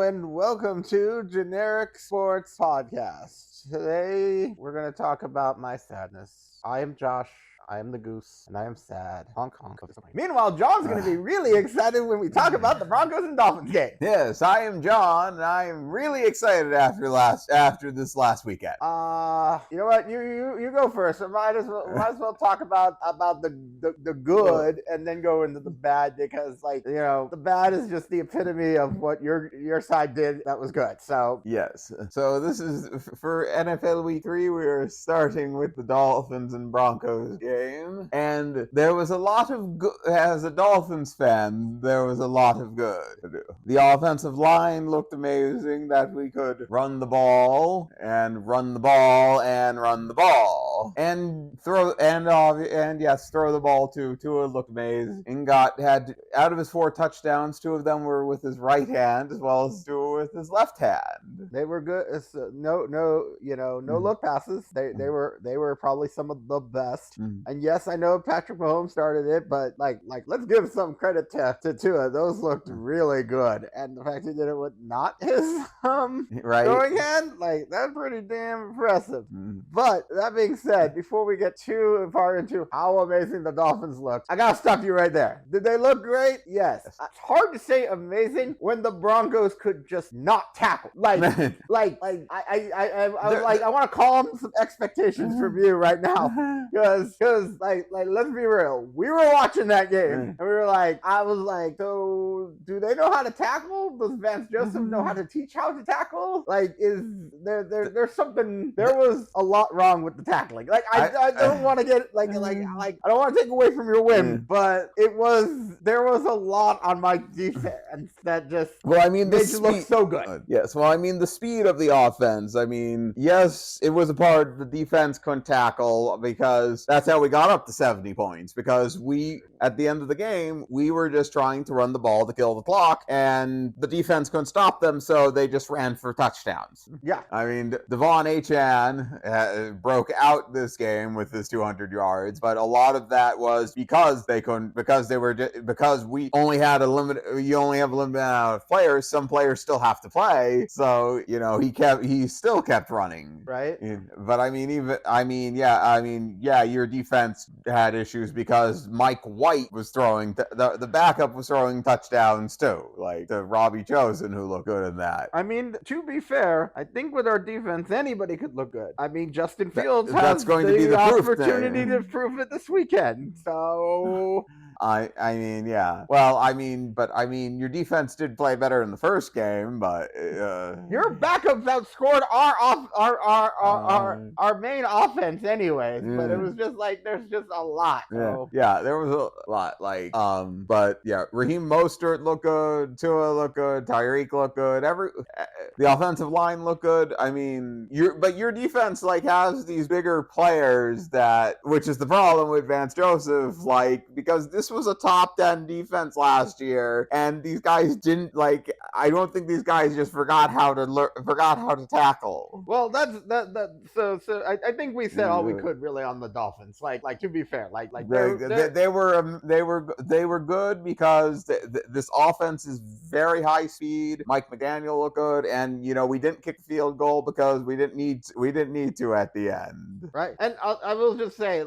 and welcome to Generic Sports Podcast. Today, we're going to talk about my sadness. I am Josh. I am the Goose, and I am sad. Honk, honk. Meanwhile, John's going to be really excited when we talk about the Broncos and Dolphins game. Yes, I am John, and I am really excited after this last weekend. You know what? You go first. I might as well talk about the good and then go into the bad, because the bad is just the epitome of what your side did that was good. So yes. So this is for NFL Week 3. We're starting with the Dolphins and Broncos game, and there was a lot of good. As a Dolphins fan, there was a lot of good to do. The offensive line looked amazing, that we could run the ball and run the ball and run the ball and throw the ball too. Tua looked amazing and had out of his 4 touchdowns, 2 of them were with his right hand as well as 2 with his left hand. They were good. No look passes. They were probably some of the best. And yes, I know Patrick Mahomes started it, but let's give some credit to Tua. Those looked really good, and the fact he did it with not his throwing hand, that's pretty damn impressive. But that being said, before we get too far into how amazing the Dolphins looked, I gotta stop you right there. Did they look great? Yes. It's hard to say amazing when the Broncos could just not tackle. I want to call them some expectations from you right now, because let's be real, we were watching that game and I was like, so do they know how to tackle? Does Vance Joseph know how to teach how to tackle? Is there's something? There was a lot wrong with the tackling. I don't want to get I don't want to take away from your win, but there was a lot on my defense that just made you look so good. Yes, the speed of the offense. Yes, it was a part the defense couldn't tackle, because that's how we got up to 70 points, because at the end of the game, we were just trying to run the ball to kill the clock, and the defense couldn't stop them, so they just ran for touchdowns. Yeah. Devon Achane broke out this game with his 200 yards, but a lot of that was because we only had you only have a limited amount of players. Some players still have to play, so he still kept running. Right. But your defense had issues because Mike White was throwing the backup was throwing touchdowns too, to Robbie Chosen, who looked good in that. To be fair, I think with our defense, anybody could look good. Justin Fields that's going to be the opportunity to prove it this weekend. So. Your defense did play better in the first game, but your backups outscored our main offense anyways. But it was just there's just a lot. So. Yeah, there was a lot. But yeah, Raheem Mostert looked good, Tua looked good, Tyreek looked good. The offensive line looked good. Your defense has these bigger players which is the problem with Vance Joseph, because this was a top 10 defense last year, and these guys didn't I don't think these guys just forgot how to tackle. Well, so I think we said all we could really on the Dolphins. To be fair, they were good because this offense is very high speed. Mike McDaniel looked good, and we didn't kick the field goal because we didn't need to at the end. Right, and I will just say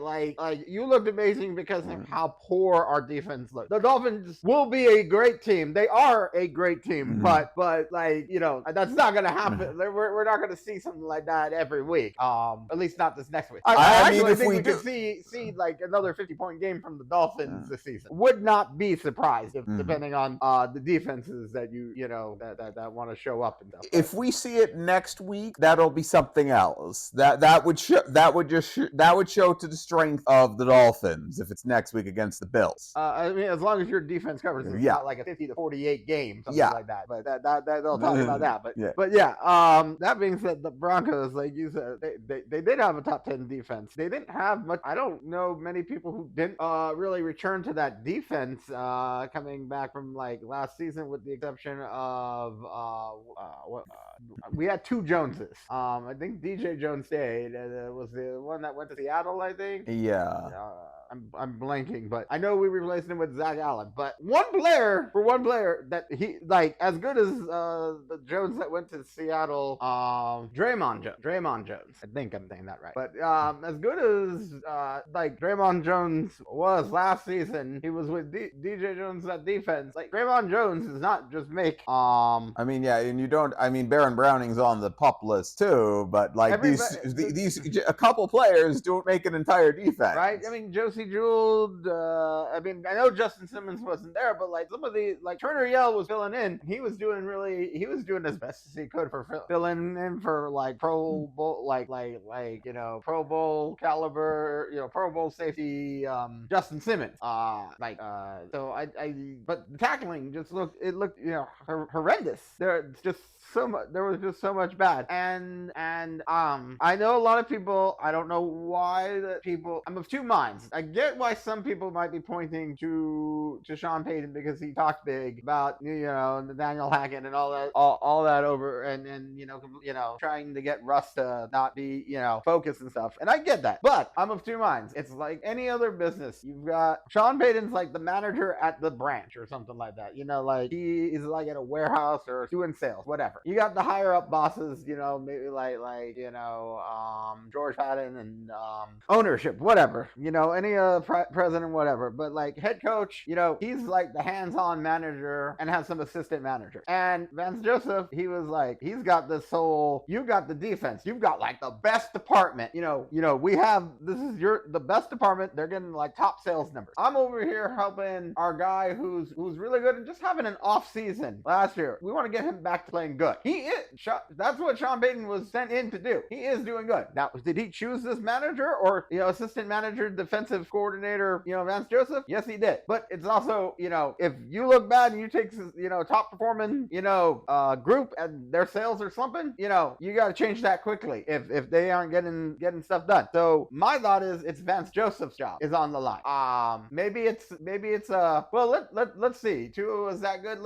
you looked amazing because of how poor our defense looked. The Dolphins will be a great team. They are a great team, but that's not gonna happen. We're not gonna see something like that every week. At least not this next week. I think we could see another 50-point game from the Dolphins this season. Would not be surprised depending on the defenses that that want to show up and stuff. If we see it next week, that'll be something else. That would show to the strength of the Dolphins if it's next week against the Bills. As long as your defense covers, it's not like a 50-48 game, something like that. But that they'll talk about that. But that being said, the Broncos, like you said, they did have a top 10 defense. They didn't have much. I don't know many people who didn't really return to that defense coming back from last season, with the exception of we had 2 Joneses. I think DJ Jones stayed, and it was the one that went to Seattle, I think. Yeah. I'm blanking, but I know we replaced him with Zach Allen. But one player that he like as good as the Jones that went to Seattle, Draymond Jones. I think I'm saying that right. But as good as like Draymond Jones was last season, he was with DJ Jones at defense. Like Draymond Jones does not just make I mean, yeah, and you don't. I mean, Baron Browning's on the pup list too, but like these a couple players don't make an entire defense, right? I mean, Josie Jewell. I mean, I know Justin Simmons wasn't there, but like some of the like Turner Yell was filling in. He was doing as best as he could for filling in for like Pro Bowl, like Pro Bowl caliber, Pro Bowl safety, Justin Simmons. So but the tackling just looked horrendous. There was just so much bad, and I know a lot of people. I don't know why that people. I'm of two minds. I get why some people might be pointing to Sean Payton because he talked big about Nathaniel Hackett and all that over and trying to get Russ to not be focused and stuff. And I get that, but I'm of two minds. It's like any other business. You've got Sean Payton's like the manager at the branch or something like that. Like he is like at a warehouse or doing sales, whatever. You got the higher up bosses, maybe like George Patton and ownership, whatever. Any president, whatever. But like head coach, he's like the hands-on manager and has some assistant managers. And Vance Joseph, he was like, he's got this whole. You got the defense. You've got like the best department. We have the best department. They're getting like top sales numbers. I'm over here helping our guy who's really good and just having an off season last year. We want to get him back to playing good. He is. That's what Sean Payton was sent in to do. He is doing good. Now, did he choose this manager or assistant manager, defensive coordinator, Vance Joseph? Yes, he did. But it's also, if you look bad and you take top performing group and their sales are slumping, you got to change that quickly if they aren't getting stuff done. So my thought is it's Vance Joseph's job is on the line. Maybe it's well, let's see. Tua was that good?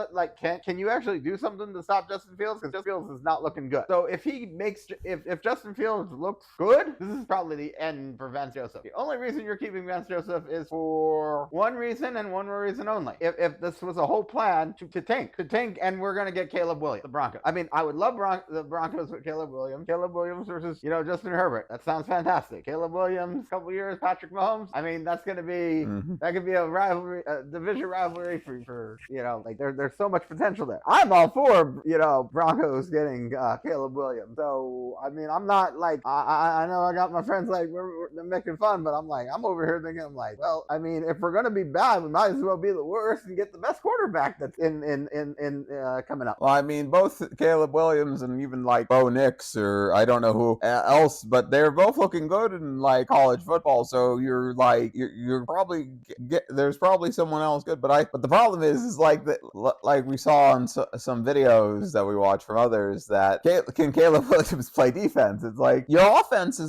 Can you actually do something to stop Justin Fields? Because Justin Fields is not looking good. So if Justin Fields looks good, this is probably the end for Vance Joseph. The only reason you're keeping Vance Joseph is for one reason and one reason only. If this was a whole plan to tank, and we're gonna get Caleb Williams, the Broncos. I mean, I would love the Broncos with Caleb Williams versus Justin Herbert. That sounds fantastic. Caleb Williams, couple years, Patrick Mahomes. I mean, that's gonna be that could be a rivalry, a division rivalry for like there's so much potential there. I'm all for Broncos getting Caleb Williams. So I mean, I'm not like I know I got my friends like they're making fun, but I'm over here thinking well, I mean, if we're gonna be bad, we might as well be the worst and get the best quarterback that's in coming up. Well, I mean, both Caleb Williams and even like Bo Nix or I don't know who else, but they're both looking good in like college football. So you're probably there's probably someone else good, but the problem is like we saw on some videos that we watched from others that can Caleb Williams play defense? It's like your offense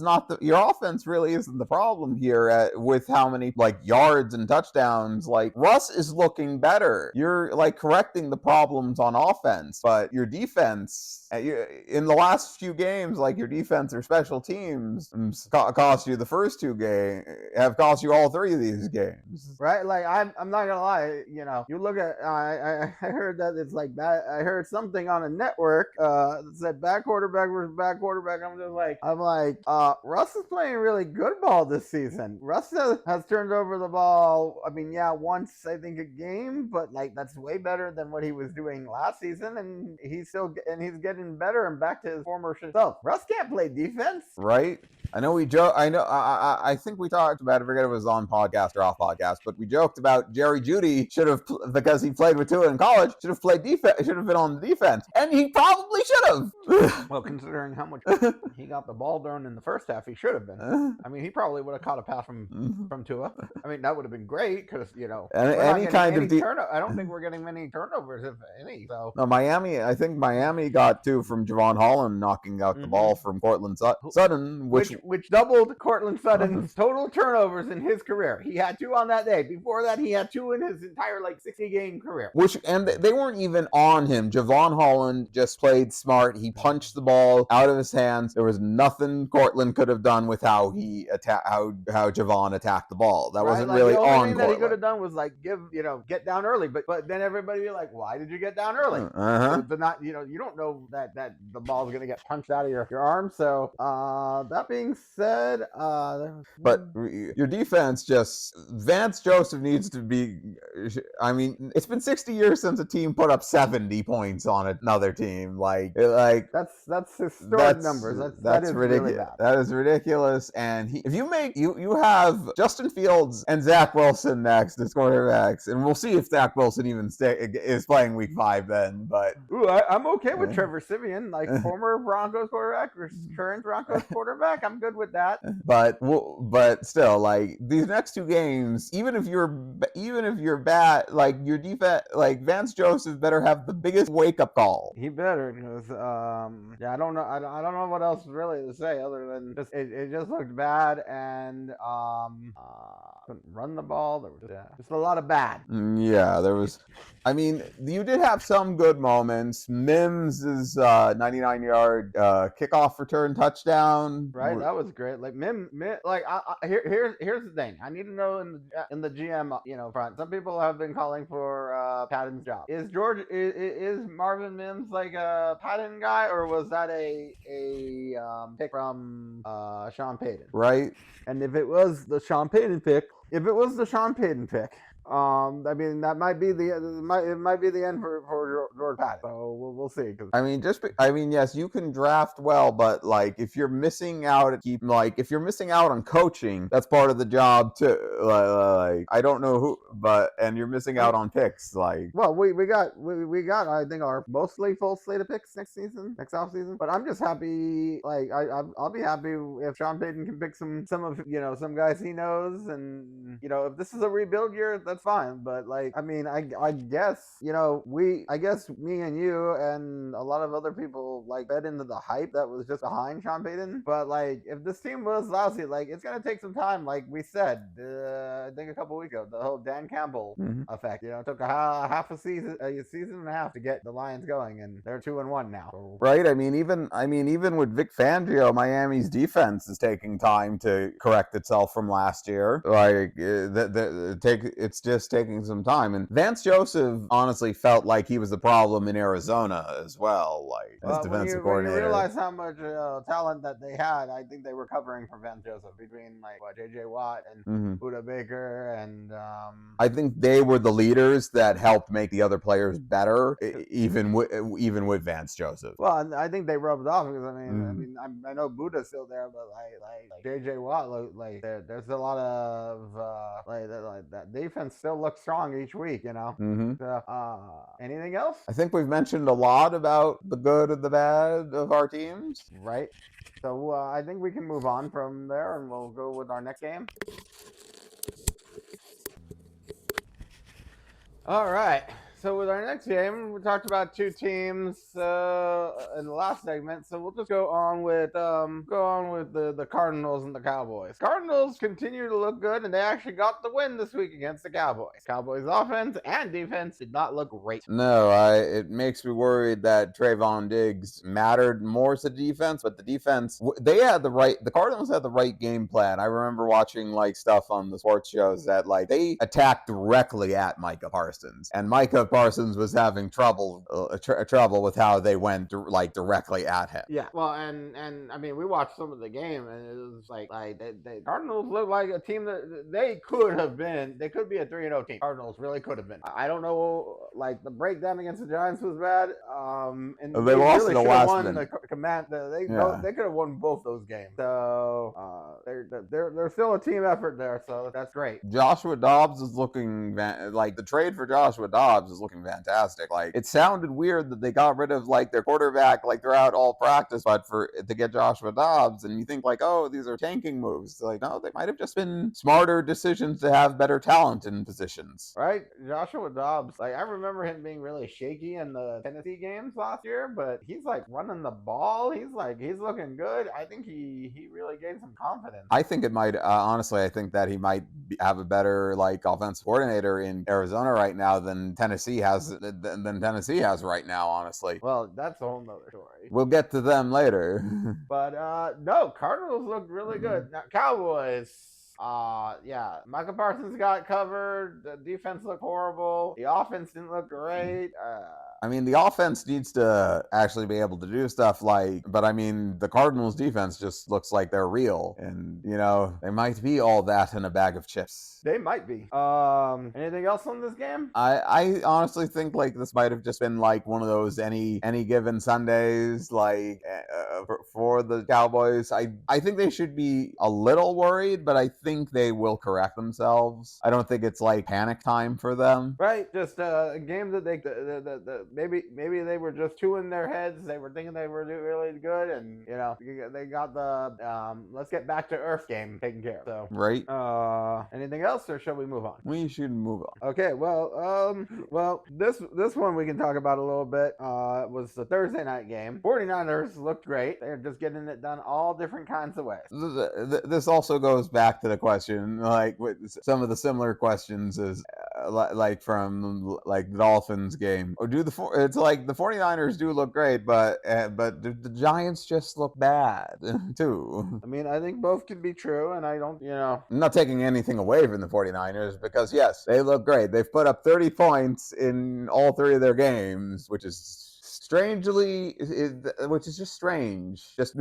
really isn't the problem here with how many like yards and touchdowns. Like Russ is looking better. You're like correcting the problems on offense, but your defense in the last few games, like your defense or special teams cost you the first two games, have cost you all three of these games. Right? Like I'm not gonna lie, you look at I heard that it's like bad. I heard something on a network that said bad quarterback versus bad quarterback. I'm like, Russ is playing really good ball this season. Russ has turned over the ball. I mean, once I think a game, but like that's way better than what he was doing last season, and he's getting better and back to his former self. Russ can't play defense, right? I know I think we talked about it. I forget if it was on podcast or off podcast, but we joked about Jerry Jeudy should have, because he played with Tua in college, should have played defense, should have been on the defense, and he probably should have. Well, considering how much he got the ball during in the first half, he should have been. I mean, he probably would have caught a pass from Tua. I mean, that would have been great because any kind of I don't think we're getting many turnovers, if any. So no, I think Miami got two from Javon Holland knocking out the ball from Cortland Sutton, which doubled Cortland Sutton's total turnovers in his career. He had two on that day. Before that, he had two in his entire 60-game career. And they weren't even on him. Javon Holland just played smart. He punched the ball out of his hands. There was nothing Cortland could have done with how he how Javon attacked the ball. That wasn't really the only on thing Cortland. that he could have done was like get down early, but then everybody be like, why did you get down early? So not you don't know that the ball is gonna get punched out of your arm. So that being said, but your defense just Vance Joseph needs to be. I mean, it's been 60 years since a team put up 70 points on another team. Like that's historic numbers. That is ridiculous. Really bad. That is ridiculous. And if you make you have Justin Fields and Zach Wilson next as quarterbacks, and we'll see if Zach Wilson even is playing Week 5 then. But I'm okay with Trevor Siemian, like former Broncos quarterback or current Broncos quarterback. I'm good with that. But still, like these next two games, even if you're bad, like your defense, like Vance Joseph better have the biggest wake up call. He better, because I don't know. I don't know what else really to say other than just it just looked bad, and couldn't run the ball. There was just a lot of bad. Yeah, there was. I mean, you did have some good moments. Mims' 99-yard kickoff return touchdown. Right, that was great. Like Mim like here's the thing. I need to know in the GM front. Some people have been calling for Patton's job. Is Marvin Mims like a Patton guy, or was that a pick from Sean Payton? Right. And if it was the Sean Payton pick, I mean, that might be it might be the end for George Patton. So we'll see. I mean, yes, you can draft well, but like if you're missing out on coaching, that's part of the job too. Like I don't know who, and you're missing out on picks. Like, well, we got I think our mostly full slate of picks next off season. But I'm just happy. Like I'll be happy if Sean Payton can pick some of some guys he knows, and if this is a rebuild year, that's fine. But like, I mean, I guess me and you and a lot of other people like fed into the hype that was just behind Sean Payton. But like, if this team was lousy, like it's gonna take some time. Like we said, I think a couple weeks ago, the whole Dan Campbell effect. It took a season and a half to get the Lions going, and they're 2-1 now. So. Right. I mean, even with Vic Fangio, Miami's defense is taking time to correct itself from last year. Like it's just taking some time. And Vance Joseph honestly felt like he was the problem in Arizona as well, like as defensive coordinator. When you realize how much talent that they had, I think they were covering for Vance Joseph between J.J. Watt and Buda Baker, and I think they were the leaders that helped make the other players better, even with Vance Joseph. Well, I think they rubbed off because I know Buda's still there, but like J.J. Watt, like there's a lot of that defense still looks strong each week, So, anything else? I think we've mentioned a lot about the good and the bad of our teams. Right. So I think we can move on from there, and we'll go with our next game. All right. So with our next game, we talked about two teams in the last segment. So we'll just go on with the Cardinals and the Cowboys. Cardinals continue to look good, and they actually got the win this week against the Cowboys. Cowboys' offense and defense did not look great. No, it makes me worried that Trayvon Diggs mattered more to the defense, but the defense the Cardinals had the right game plan. I remember watching stuff on the sports shows that they attacked directly at Micah Parsons, and Micah Parsons was having trouble with how they went directly at him. Yeah, well, and I mean, we watched some of the game, and it was the Cardinals look like a team that they could be a 3-0 team. Cardinals really could have been. I don't know, the breakdown against the Giants was bad. And they lost really in the last minute. They could have won both those games. So they're still a team effort there. So that's great. Joshua Dobbs is looking the trade for Joshua Dobbs is looking fantastic. It sounded weird that they got rid of their quarterback throughout all practice, but to get Joshua Dobbs, and you think oh, these are tanking moves. No, they might have just been smarter decisions to have better talent in positions. Right, Joshua Dobbs. I remember him being really shaky in the Tennessee games last year, but he's running the ball. He's looking good. I think he really gained some confidence. I think it might honestly. I think that he might have a better offensive coordinator in Arizona right now than Tennessee Tennessee has right now, honestly. Well, that's a whole nother story. We'll get to them later. But no, Cardinals looked really good. Now, Cowboys. Yeah, Michael Parsons got covered. The defense looked horrible. The offense didn't look great. I mean, the offense needs to actually be able to do stuff but I mean, the Cardinals defense just looks like they're real. And, they might be all that in a bag of chips. They might be. Anything else on this game? I honestly think this might have just been one of those any given Sundays for the Cowboys. I think they should be a little worried, but I think they will correct themselves. I don't think it's panic time for them. Right, just a game that maybe they were just two in their heads. They were thinking they were doing really good, and they got the let's get back to earth game taken care of. So right. Anything else, or shall we move on? We should move on. Okay. Well, this one we can talk about a little bit. It was the Thursday night game. 49ers looked great. They're just getting it done all different kinds of ways. This also goes back to the question, with some of the similar questions as from the Dolphins game. Or it's the 49ers do look great, but the Giants just look bad too. I mean, I think both can be true, and I don't, I'm not taking anything away from the 49ers because yes, they look great. They've put up 30 points in all three of their games, which is just strange. Just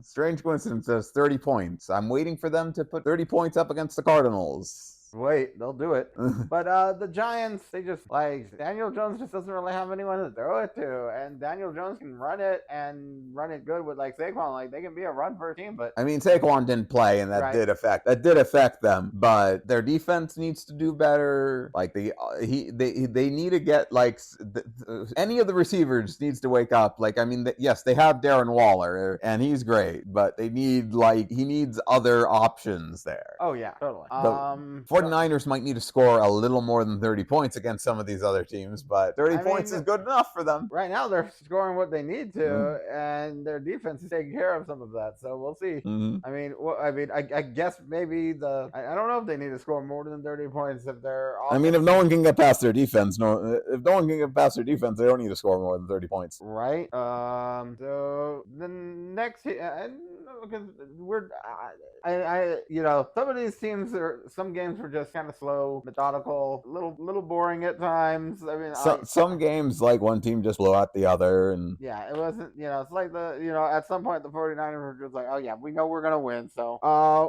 strange coincidence. 30 points. I'm waiting for them to put 30 points up against the Cardinals. Wait, they'll do it. But the Giants, they just Daniel Jones just doesn't really have anyone to throw it to, and Daniel Jones can run it and run it good with Saquon. They can be a run first team, but I mean Saquon didn't play, and that did affect them. But their defense needs to do better. They need to get any of the receivers needs to wake up. Yes, they have Darren Waller, and he's great, but they need he needs other options there. Oh yeah, totally. 49ers might need to score a little more than 30 points against some of these other teams, but 30 points is good enough for them. Right now, they're scoring what they need to, and their defense is taking care of some of that. So we'll see. I guess maybe I don't know if they need to score more than 30 points if they're. If no one can get past their defense, they don't need to score more than 30 points. Right. So the next, because some of these teams some games were just kind of slow, methodical, little boring at times. I mean, some games one team just blew out the other, and yeah, it wasn't. It's at some point the 49ers were just oh yeah, we know we're gonna win. So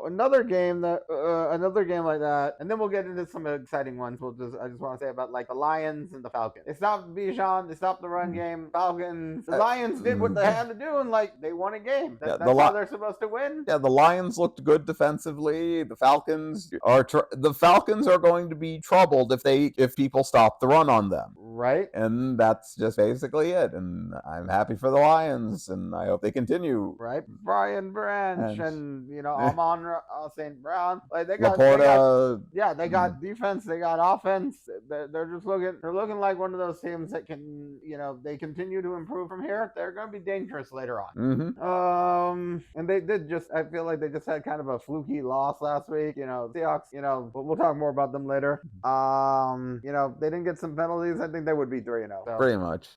another game like that, and then we'll get into some exciting ones. I just want to say about the Lions and the Falcons. They stopped Bijan, they stopped the run game. Falcons, the Lions did what they had to do, and they won a game. That's how they're supposed to win. Yeah, the Lions looked good defensively. The Falcons are going to be troubled if people stop the run on them. Right. And that's just basically it. And I'm happy for the Lions, and I hope they continue. Right. Brian Branch and Amon St. Brown. They got defense, they got offense. They're just looking like one of those teams that can, they continue to improve from here. They're going to be dangerous later on. Mm-hmm. And they did I feel like they just had kind of a fluky loss last week. Seahawks, we'll talk more about them later. They didn't get some penalties. I think they would be 3-0. So, pretty much.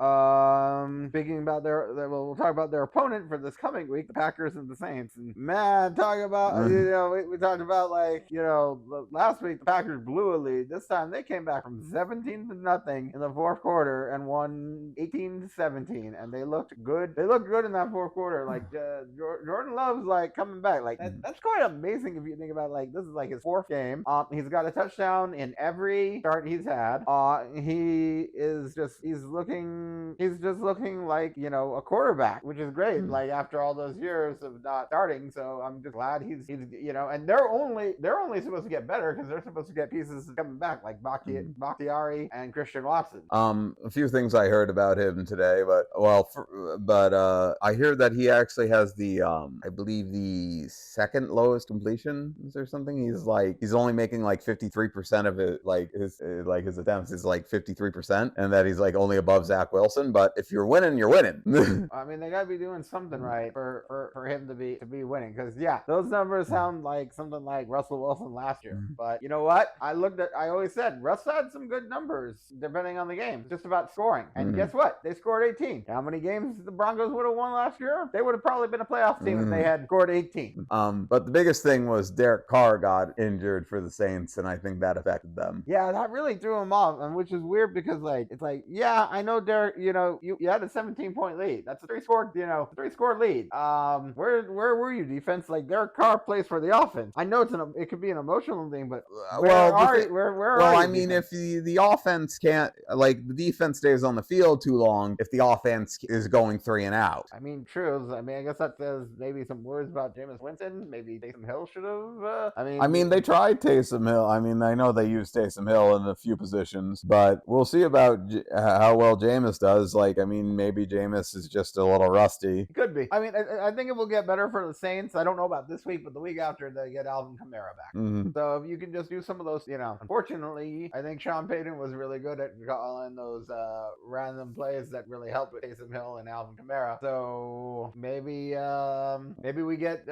Speaking about we'll talk about their opponent for this coming week, the Packers and the Saints. And man, talk about we talked about last week the Packers blew a lead. This time they came back from 17-0 in the fourth quarter and won 18-17, and they looked good. They looked good in that fourth quarter. Jordan Love's coming back. That's quite amazing if you think about this is his fourth game. He's got a touchdown in every start he's had. He's just looking like a quarterback, which is great. After all those years of not starting, so I'm just glad he's and they're only supposed to get better because they're supposed to get pieces coming back like Bakhtiari and Christian Watson. A few things I heard about him today, but I hear that he actually has the I believe the second lowest completions or something. He's only making 53% of it. His attempts is 53%. 100%, and that he's like only above Zach Wilson. But if you're winning, you're winning. I mean, they gotta be doing something right for him to be winning. Because yeah, those numbers sound like something like Russell Wilson last year. But you know what? I always said Russ had some good numbers depending on the game, just about scoring. And guess what? They scored 18. How many games the Broncos would have won last year? They would have probably been a playoff team if they had scored 18. But the biggest thing was Derek Carr got injured for the Saints, and I think that affected them. Yeah, that really threw him off, and which is weird because like it's like, yeah, I know Derek, you had a 17-point lead. That's a three-score lead. Where were you, defense? Like Derek Carr plays for the offense. I know it could be an emotional thing, but I mean, if the offense can't, like, the defense stays on the field too long, if the offense is going 3 and out. I mean, true. I mean, I guess that says maybe some words about Jameis Winston. Maybe Taysom Hill should have. I mean, they tried Taysom Hill. I mean, I know they used Taysom Hill in a few positions, but we'll see about how well Jameis does. Like, I mean, maybe Jameis is just a little rusty. It could be. I mean, I think it will get better for the Saints. I don't know about this week, but the week after they get Alvin Kamara back. So if you can just do some of those, unfortunately, I think Sean Payton was really good at calling those random plays that really helped with Taysom Hill and Alvin Kamara. So maybe we get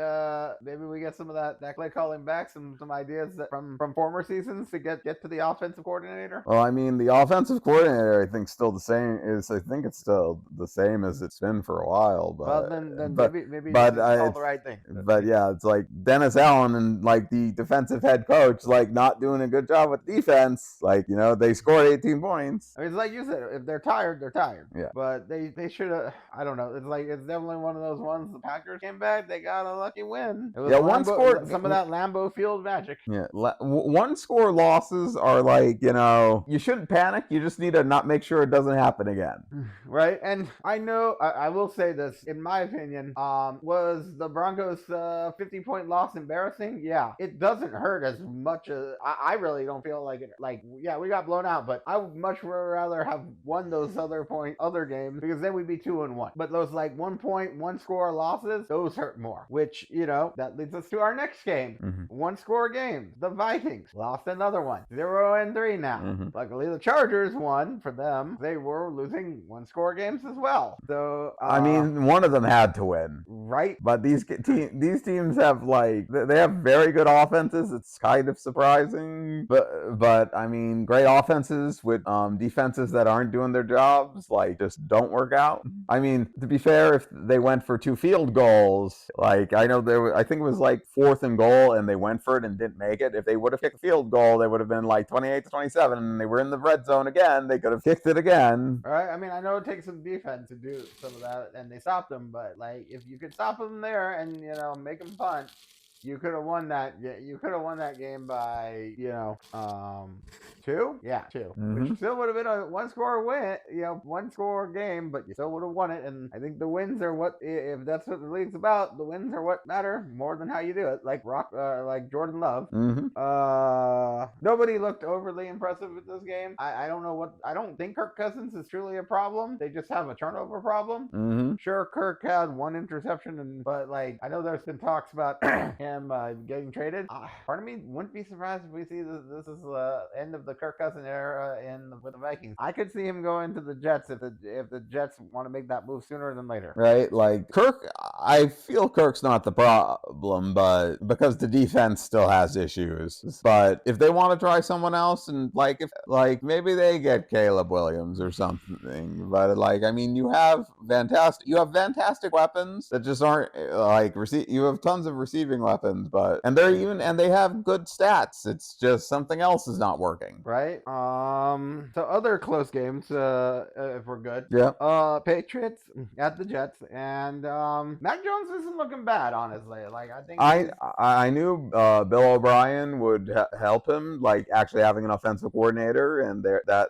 some of that play calling back, some ideas from former seasons to get to the offensive coordinator. Well, I mean, the offensive coordinator, I think, still the same. I think it's still the same as it's been for a while. But well, then maybe it's all the right thing. But yeah, it's like Dennis Allen and like the defensive head coach, like not doing a good job with defense. Like, they scored 18 points. I mean, it's like you said, if they're tired, they're tired. Yeah. But they should have. I don't know. It's definitely one of those ones. The Packers came back. They got a lucky win. It was one score. Some of that Lambeau Field magic. Yeah. One score losses are like, you shouldn't panic. You just need to not make sure it doesn't happen again. Right. And I know I will say this, in my opinion, was the Broncos 50-point loss embarrassing? Yeah. It doesn't hurt as much as I really don't feel like it. Like, yeah, we got blown out, but I would much rather have won those other games, because then we'd be 2-1. But those like 1 point, 1 score losses, those hurt more. Which, that leads us to our next game. 1 score game. The Vikings lost another one. 0-3 now. Luckily, the Chargers won for them. They were losing 1 score games as well. So I mean, one of them had to win, right? But these teams have they have very good offenses. It's kind of surprising, but I mean, great offenses with defenses that aren't doing their jobs, like, just don't work out. I mean, to be fair, if they went for 2 field goals, like, I know I think it was like 4th and goal, and they went for it and didn't make it. If they would have kicked a field goal, they would have been like 28-27, and they were in the red zone again. They could have kicked it again. All right. I mean, I know it takes some defense to do some of that, and they stopped them, but like, if you could stop them there and make them punt, you could have won that. Yeah, you could have won that game by 2. Yeah, 2. Which still would have been a 1-score win. 1-score game, but you still would have won it. And I think the wins are what, if that's what the league's about, the wins are what matter more than how you do it. Like like Jordan Love. Nobody looked overly impressive with this game. I don't know I don't think Kirk Cousins is truly a problem. They just have a turnover problem. Sure, Kirk had 1 interception, but like, I know there's been talks about him getting traded. Part of me wouldn't be surprised if we see this is the end of the Kirk Cousins era with the Vikings. I could see him going to the Jets if the Jets want to make that move sooner than later. Right, like Kirk. I feel Kirk's not the problem, but because the defense still has issues. But if they want to try someone else, and if maybe they get Caleb Williams or something. But like, I mean, you have fantastic weapons that just aren't you have tons of receiving weapons, and they have good stats. It's just something else is not working. Right. So other close games, if we're good. Yeah. Patriots at the Jets, and Mac Jones isn't looking bad, honestly. Like, I think I knew Bill O'Brien would help him, like actually having an offensive coordinator, and that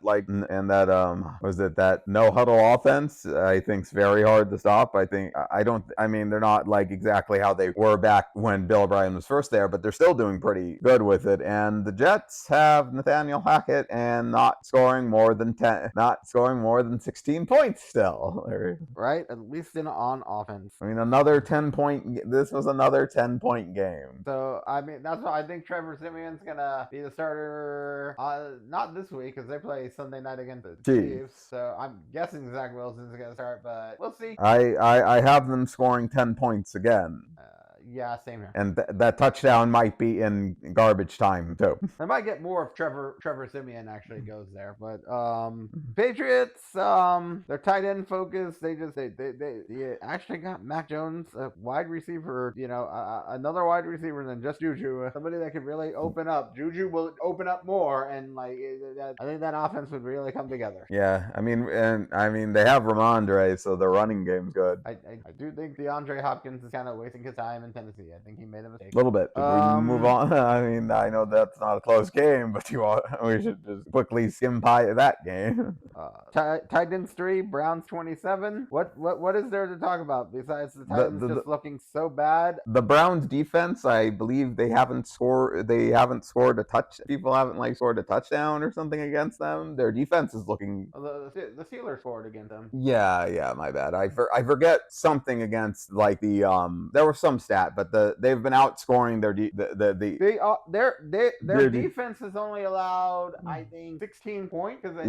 no huddle offense, I think, is very hard to stop. I mean, they're not like exactly how they were back when Bill Bill O'Brien was first there, but they're still doing pretty good with it. And the Jets have Nathaniel Hackett and not scoring more than 16 points still. Right, at least on offense. I mean, another 10-point. This was another 10-point game. So I mean, that's why I think Trevor Siemian's gonna be the starter. Not this week because they play Sunday night against the Chiefs. So I'm guessing Zach Wilson's gonna start, but we'll see. I have them scoring 10 points again. Yeah, same here. And that touchdown might be in garbage time too. They might get more if Trevor Siemian actually goes there. But Patriots, their tight end focus. They actually got Mac Jones, a wide receiver. Another wide receiver than just Juju. Somebody that could really open up. Juju will open up more, and I think that offense would really come together. Yeah, I mean they have Ramondre, so the running game's good. I do think DeAndre Hopkins is kind of wasting his time in Tennessee. I think he made a mistake. A little bit. We move on. I mean, I know that's not a close game, but we should just quickly skim by that game. Titans 3, Browns 27. What is there to talk about besides the Titans just looking so bad? The Browns defense, I believe they haven't scored a touch. People haven't scored a touchdown or something against them. Their defense is looking. The Steelers scored against them. Yeah, my bad. I forget something against there was some stat, but they've been outscoring their defense has only allowed, I think, 16 points because I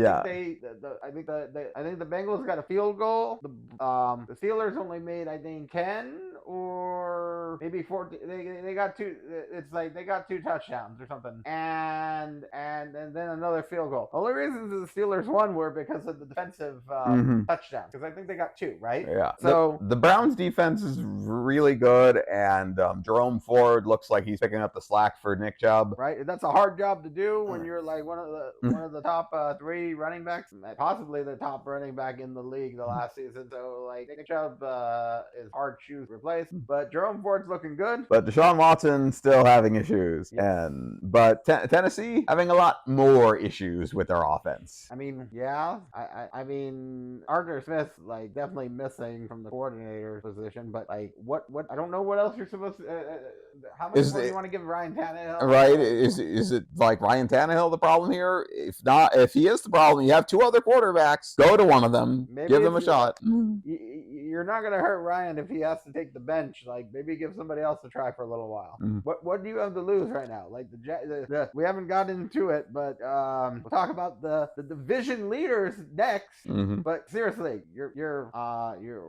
think the Bengals got a field goal. The Steelers only made, I think, 10 or maybe 14. They got two. It's like they got 2 touchdowns or something, and then another field goal. The only reasons the Steelers won were because of the defensive touchdown, because I think they got 2, right? Yeah. So the Browns defense is really good, and Jerome Ford looks like he's picking up the slack for Nick Chubb. Right, that's a hard job to do when you're like one of the top 3 running backs, possibly the top running back in the league the last season. So Nick Chubb is hard shoes to replace, but Jerome Ford's looking good. But Deshaun Watson still having issues, yes. But Tennessee having a lot more issues with their offense. I mean, yeah, I mean Arthur Smith definitely missing from the coordinator position, but what I don't know what else you're supposed to. How much more do you want to give Ryan Tannehill? Right? Is it Ryan Tannehill the problem here? If not, if he is the problem, you have 2 other quarterbacks. Go to one of them. Give them a shot. You're not going to hurt Ryan if he has to take the bench. Maybe give somebody else a try for a little while. What do you have to lose right now? We haven't gotten into it, but we'll talk about the division leaders next. But seriously, you're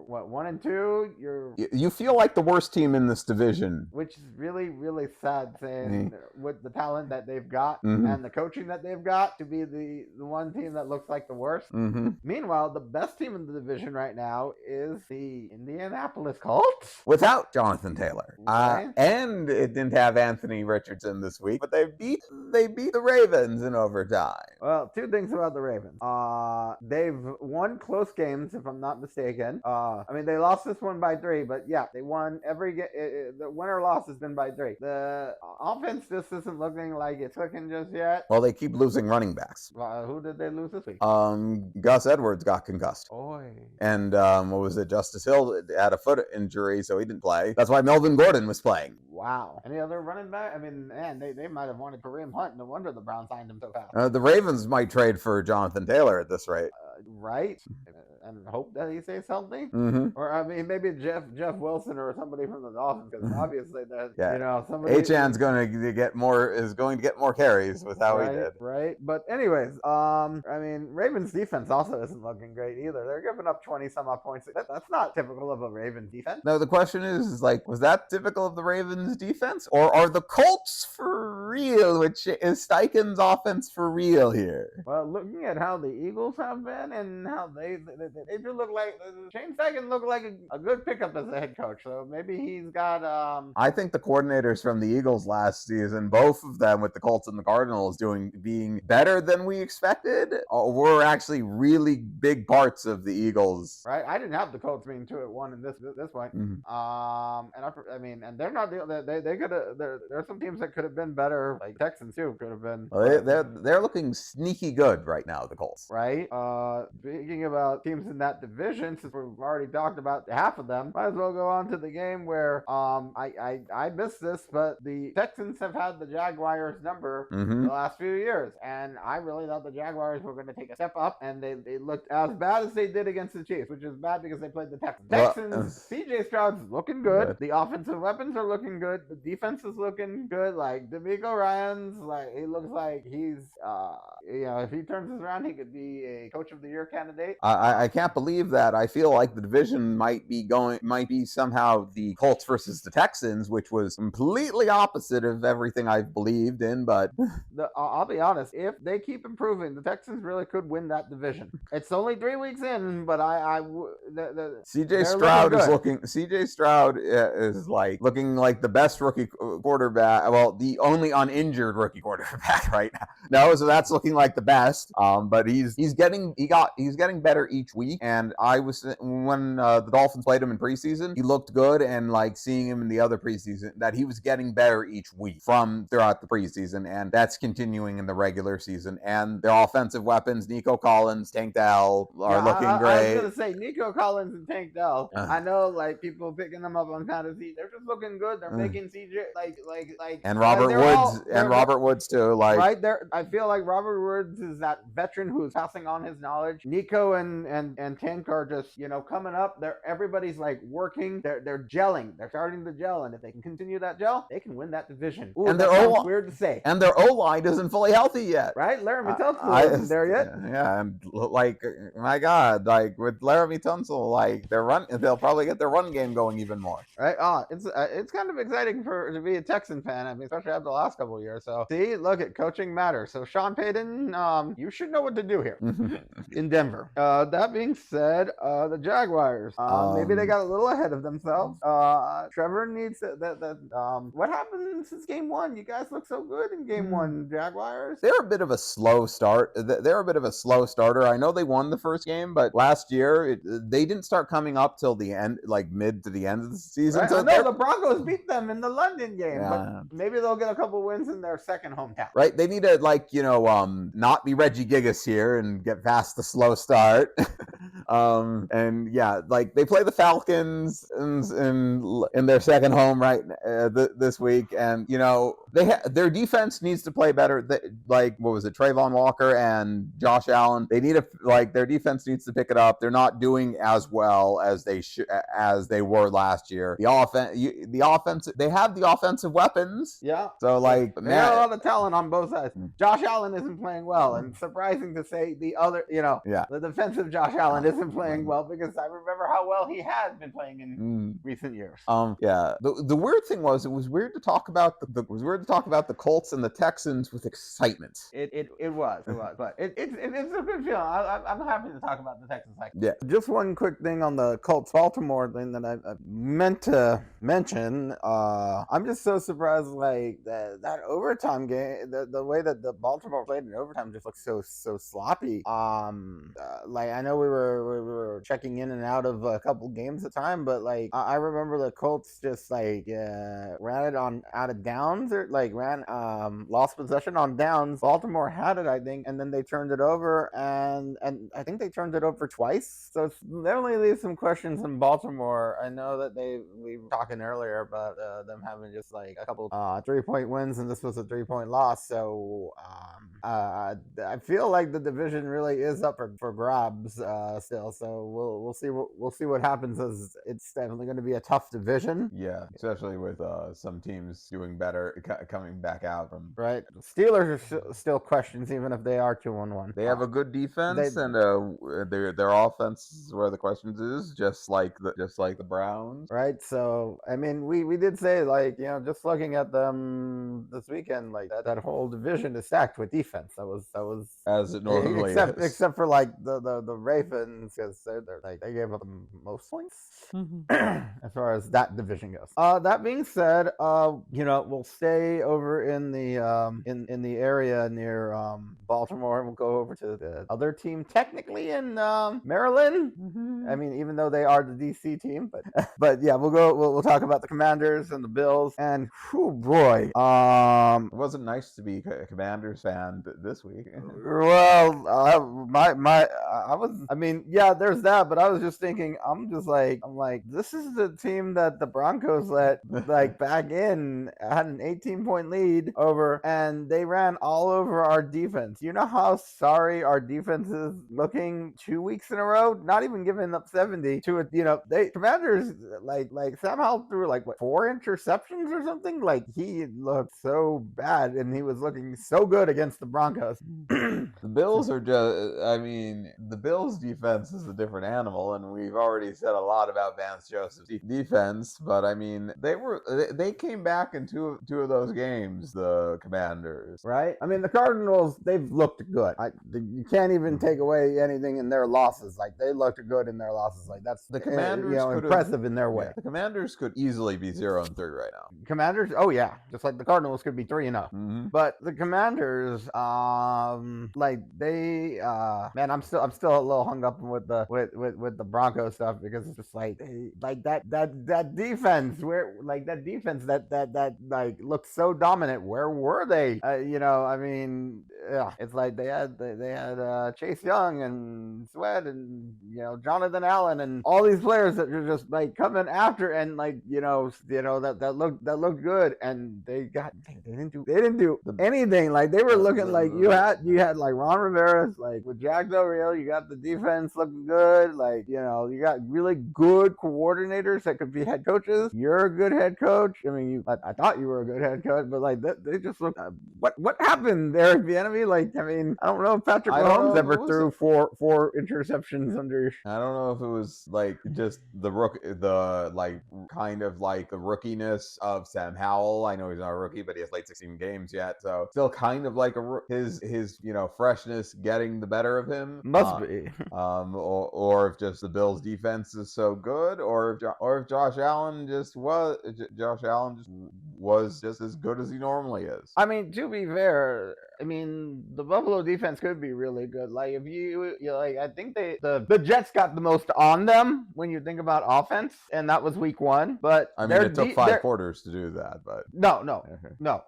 what, 1-2? You feel like the worst team in this division, which is really, really sad, saying with the talent that they've got and the coaching that they've got, to be the one team that looks like the worst. Meanwhile, the best team in the division right now is the Indianapolis Colts, without Jonathan Taylor, and it didn't have Anthony Richardson this week, but they beat the Ravens in overtime. Well, 2 things about the Ravens. They've won close games, if I'm not mistaken. I mean, they lost this one by 3, but yeah, they won every game. The winner loss has been by 3. The offense just isn't looking like it's clicking just yet. Well, they keep losing running backs. Who did they lose this week? Gus Edwards got concussed. Oy. And what was it? Justice Hill had a foot injury, so he didn't play. That's why Melvin Gordon was playing. Wow. Any other running back? I mean, man, they might have wanted Kareem Hunt. No wonder the Browns signed him so fast. The Ravens might trade for Jonathan Taylor at this rate. Right? And hope that he stays healthy. Or I mean, maybe Jeff Wilson or somebody from the Dolphins, because obviously that somebody. Achan's going to get more carries with how he did. Right. But anyways, I mean, Ravens defense also isn't looking great either. They're giving up 20 some odd points. That's not typical of a Ravens defense. No, the question is was that typical of the Ravens defense, or are the Colts for real? Which is Steichen's offense for real here? Well, looking at how the Eagles have been and how they do look like Shane Steichen looked like a good pickup as a head coach. So maybe he's got. I think the coordinators from the Eagles last season, both of them with the Colts and the Cardinals, being better than we expected, were actually really big parts of the Eagles. Right, I didn't have the Colts being 2-1 in this point. And I mean, and they're not. They could have. There are some teams that could have been better. where like Texans too could have been. Well, they're looking sneaky good right now, the Colts. Right. Speaking about teams in that division, since we've already talked about half of them, might as well go on to the game where I missed this, but the Texans have had the Jaguars number the last few years, and I really thought the Jaguars were going to take a step up, and they looked as bad as they did against the Chiefs, which is bad because they played the Texans. CJ Stroud's looking good. The offensive weapons are looking good. The defense is looking good. Like D'Amico Ryan's, like he looks like he's if he turns this around, he could be a Coach of the Year candidate. I can't believe that. I feel like the division might be somehow the Colts versus the Texans, which was completely opposite of everything I've believed in. But I'll be honest, if they keep improving, the Texans really could win that division. It's only 3 weeks in, but CJ Stroud is like looking like the best rookie quarterback. Well, the only uninjured rookie quarterback right now. No, so that's looking like the best. But he's getting better each week. And when the Dolphins played him in preseason, he looked good, and like seeing him in the other preseason, that he was getting better each week from throughout the preseason, and that's continuing in the regular season. And their offensive weapons, Nico Collins, Tank Dell, are looking great. I was gonna say Nico Collins and Tank Dell. I know, like people picking them up on fantasy, they're just looking good. They're making CJ like and Robert Woods too. Like right there, I feel like Robert Woods is that veteran who's passing on his knowledge. Nico and Tank are just coming up. Everybody's like working. They're gelling. They're starting to gel, and if they can continue that gel, they can win that division. Ooh, and that sounds weird to say. And their O-line isn't fully healthy yet. Right, Laramie Tunsil isn't there yet. Yeah, and like my God, like with Laramie Tunsil, like they'll probably get their run game going even more. Right. It's kind of exciting to be a Texan fan. I mean, especially after the last couple of years. So see, look at coaching matters. So Sean Payton, you should know what to do here in Denver. That being said, the Jaguars, maybe they got a little ahead of themselves. Trevor needs what happened since game one? You guys look so good in game one, Jaguars. They're a bit of a slow start. They're a bit of a slow starter. I know they won the first game, but last year they didn't start coming up till the end, like mid to the end of the season. Right? So the Broncos beat them in the London game, but maybe they'll get a couple wins in their second hometown. Right? They need to not be Reggie Gigas here and get past the slow start. And yeah, like they play the Falcons in their second home this week, and their defense needs to play better. What was it, Trayvon Walker and Josh Allen? Their defense needs to pick it up. They're not doing as well as they were last year. The offense, they have the offensive weapons. Yeah. So they got a lot of talent on both sides. Josh Allen isn't playing well, and surprising to say, the defensive Josh Allen isn't playing well, because I remember how well he had been playing in recent years. The weird thing was, it was weird to talk about the Colts and the Texans with excitement. It was, but it's a good feeling. I'm happy to talk about the Texans. Yeah. Just one quick thing on the Colts Baltimore thing that I meant to mention. I'm just so surprised, like that overtime game, the way that the Baltimore played in overtime just looks so sloppy. I know we were checking in and out of a couple games at a time, but like I remember the Colts just ran it on out of downs, or lost possession on downs. Baltimore had it, I think, and then they turned it over, and I think they turned it over twice. So it definitely leaves some questions in Baltimore. I know that we were talking earlier about them having just like a couple 3-point wins, and this was a 3-point loss. So I feel like the division really is up for grabs still. So we'll see what happens, as it's definitely going to be a tough division. Yeah, especially with some teams doing better, coming back out from. Right. The Steelers are still questions, even if they are 2-1. They have a good defense, and their offense is where the questions is, just like the Browns. Right. So I mean, we did say, just looking at them this weekend, like that whole division is stacked with defense. defense. That was as it normally is. Except for like the Ravens, because they're like they gave up the most points as far as that division goes. That being said, we'll stay over in the area near Baltimore, and we'll go over to the other team, technically in Maryland. I mean, even though they are the DC team, but yeah, we'll talk about the Commanders and the Bills, and boy, it wasn't nice to be a Commanders fan this week. Well, yeah, there's that, but I was just thinking, I'm like, this is the team that the Broncos let like back in, had an 18-point lead over, and they ran all over our defense. You know how sorry our defense is looking 2 weeks in a row, not even giving up 70 to it. They Commanders like Sam Howell threw like 4 interceptions or something. Like, he looked so bad, and he was looking so good against the Broncos. The Bills are the Bills defense is a different animal, and we've already said a lot about Vance Joseph's defense, but I mean, they came back in two of those games, the Commanders. Right? I mean, the Cardinals, they've looked good. You can't even take away anything in their losses. Like, they looked good in their losses. Like, that's the Commanders impressive in their way. Yeah, the Commanders could easily be 0-3 right now. Commanders, oh yeah, just like the Cardinals could be 3-0. Mm-hmm. But the Commanders, man, I'm still a little hung up with the Broncos stuff, because it's just like that defense that like looked so dominant. Where were they? It's like they had Chase Young and Sweat and Jonathan Allen and all these players that are just like coming after, and like that looked good, and they didn't do anything. Like, they were looking like you had like Ron Rivera's, like with Jack Del Rio, you got the defense looking good. Like, you got really good coordinators that could be head coaches. You're a good head coach. I mean, I thought you were a good head coach, but like they just looked. What happened there at the enemy? Like, I mean, I don't know if Patrick Mahomes ever threw four interceptions under. I don't know if it was like just the kind of like the rookiness of Sam Howell. I know he's not a rookie, but he has played 16 games yet, so still kind of like his freshness getting the better of him. Must be. Or if just the Bills' defense is so good, or if Josh Allen just was just as good as he normally is. I mean, to be fair, the Buffalo defense could be really good. Like, if you I think the Jets got the most on them when you think about offense, and that was week 1. But I mean, it took 5 quarters to do that. But no,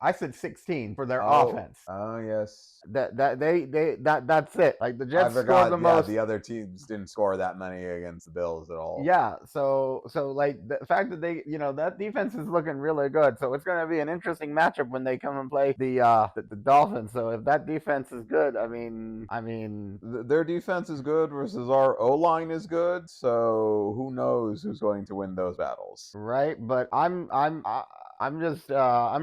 I said 16 for their offense. Oh yes. That's it. Like, the Jets scored the most. The other teams didn't score that many against the Bills at all. Yeah, so like the fact that they that defense is looking really good. So it's going to be an interesting matchup when they come and play the Dolphins. So if that defense is good, I mean their defense is good versus our O-line is good. So who knows who's going to win those battles? Right, but I'm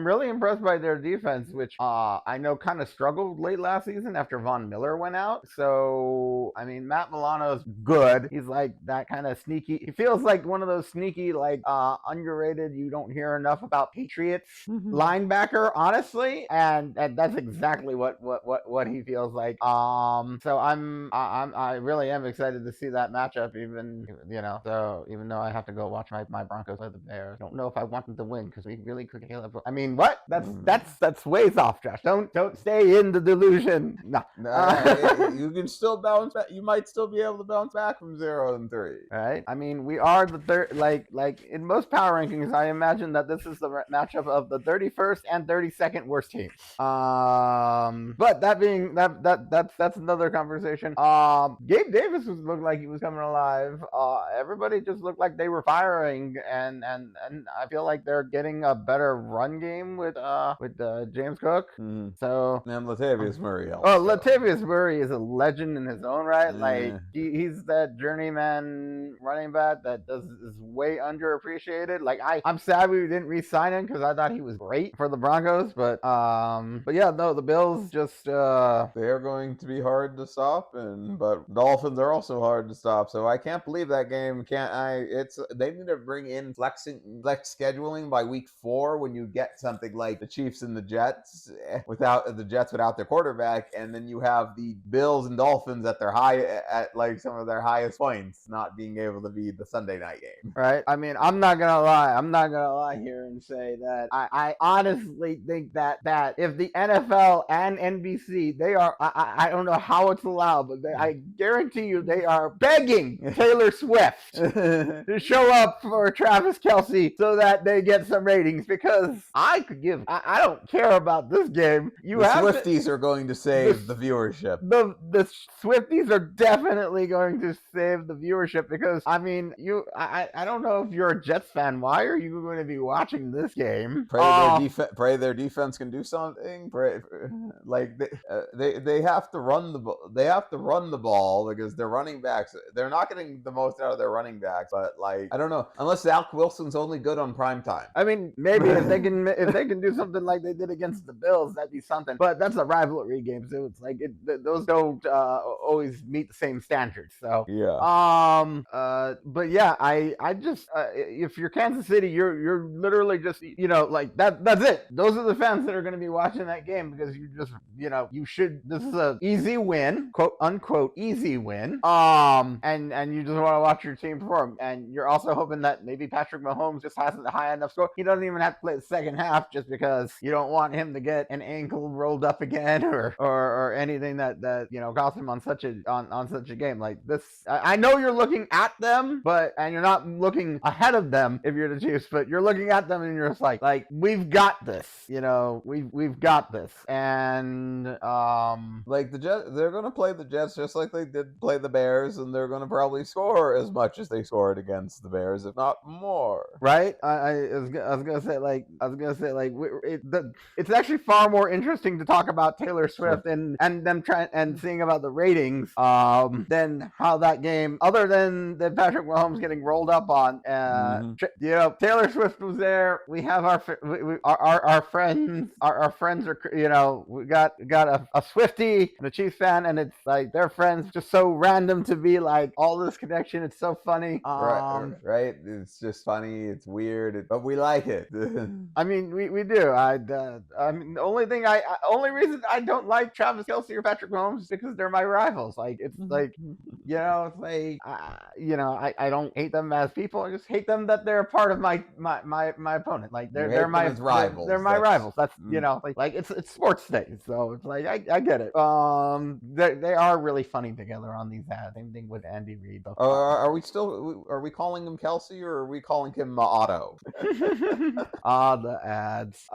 really impressed by their defense, which I know kind of struggled late last season after Von Miller went out. So, I mean, Matt Milano's good. He's like that kind of sneaky. He feels like one of those sneaky, like underrated, you don't hear enough about Patriots linebacker, honestly. And that's exactly what he feels like. So I really am excited to see that matchup. Even though I have to go watch my Broncos play the Bears, don't know if I want them to win, because we really could Caleb. I mean, what? That's ways off, Josh. Don't stay in the delusion. No. You can still bounce back. You might still be able to bounce back from 0-3. Right? I mean, we are the third. Like in most power rankings, I imagine that this is the matchup of the 31st and 32nd worst teams. But that being that's another conversation. Gabe Davis looked like he was coming alive. Everybody just looked like they were firing, and I feel like they're getting a better run game with James Cook. So, and Latavius Murray helps. Latavius Murray is a legend in his own right. Like, he's that journeyman running back that is way underappreciated. Like, I'm sad we didn't re-sign him, because I thought he was great for the Broncos. But yeah, no, the Bills just they are going to be hard to stop, but Dolphins are also hard to stop. So I can't believe that game they need to bring in flex scheduling by week before when you get something like the Chiefs and the Jets without their quarterback, and then you have the Bills and Dolphins at like some of their highest points, not being able to be the Sunday night game. Right. I mean, I'm not gonna lie here and say that I honestly think that if the NFL and NBC, they are, I don't know how it's allowed, but I guarantee you they are begging Taylor Swift to show up for Travis Kelce so that they get some ratings, because I don't care about this game. The Swifties are going to save the viewership. The Swifties are definitely going to save the viewership, because I mean, I don't know if you're a Jets fan. Why are you going to be watching this game? Pray their defense can do something. They have to run the ball because their running backs, they're not getting the most out of their running backs. But like, I don't know, unless Zach Wilson's only good on prime time. I mean, maybe if they can do something like they did against the Bills, that'd be something. But that's a rivalry game, so it's like those don't always meet the same standards. So yeah. But yeah, I just if you're Kansas City, you're literally just, you know, like that's it. Those are the fans that are going to be watching that game, because you just, you know, this is a easy win, quote unquote easy win. And you just want to watch your team perform, and you're also hoping that maybe Patrick Mahomes just hasn't a high enough score. He doesn't even have to play the second half, just because you don't want him to get an ankle rolled up again or anything that you know cost him on such a game like this. I know you're looking at them, and you're not looking ahead of them if you're the Chiefs, but you're looking at them and you're just like we've got this, you know, we've got this. And like the Jets, they're gonna play the Jets just like they did play the Bears, and they're gonna probably score as much as they scored against the Bears, if not more. Right? I was gonna say it's actually far more interesting to talk about Taylor Swift and them trying and seeing about the ratings than how that game, other than Patrick Mahomes getting rolled up on. You know, Taylor Swift was there. We have our friends. Our friends are, you know, we got a Swiftie and a Chiefs fan, and it's like their friends. Just so random to be like all this connection. It's so funny. Right. It's just funny. It's weird, but we like it. I mean, we do. I mean, the only reason I don't like Travis Kelce or Patrick Mahomes is because they're my rivals. Like, it's like, you know, it's like, you know, I don't hate them as people. I just hate them that they're a part of my opponent. Like, they're my rivals. They're my rivals. That's, you know, like it's sports days, so it's like I get it. They are really funny together on these ads. Same thing with Andy Reid. Are we calling him Kelce, or are we calling him Otto? The ads.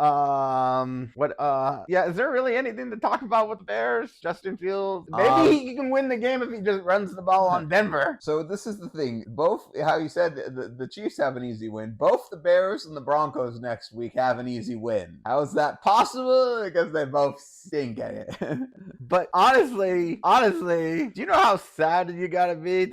Yeah, is there really anything to talk about with the Bears? Justin Fields, maybe he can win the game if he just runs the ball on Denver. So this is the thing. Both, how you said, the Chiefs have an easy win. Both the Bears and the Broncos next week have an easy win. How is that possible? Because they both stink at it. But honestly, do you know how sad you gotta be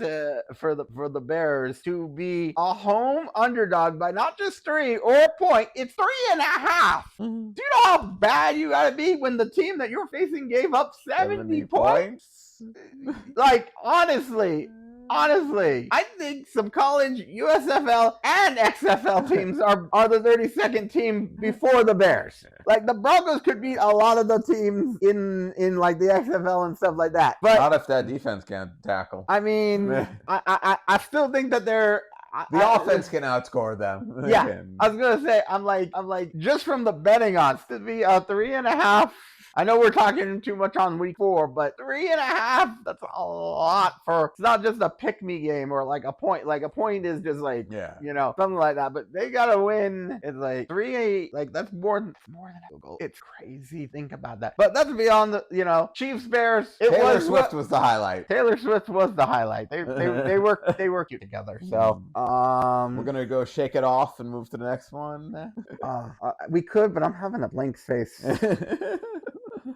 for the Bears to be a home underdog by not just 3 or a point, it's 3.5. Do you know how bad you gotta be when the team that you're facing gave up 70 points? Like, honestly, I think some college USFL and XFL teams are the 32nd team before the Bears. Like, the Broncos could beat a lot of the teams in like the XFL and stuff like that. But not if that defense can't tackle. I mean, I still think that they're The offense can outscore them. Yeah, I was gonna say, I'm like, just from the betting odds to be a 3.5. I know we're talking too much on week 4, but 3.5, that's a lot for, it's not just a pick me game or like a point. Like a point is just like, you know, something like that. But they gotta win. It's like 3-8, like that's more than a goal. It's crazy. Think about that. But that's beyond the, you know, Chiefs Bears. Taylor Swift was the highlight. Taylor Swift was the highlight. They work cute together. So we're gonna go shake it off and move to the next one. We could, but I'm having a blank face.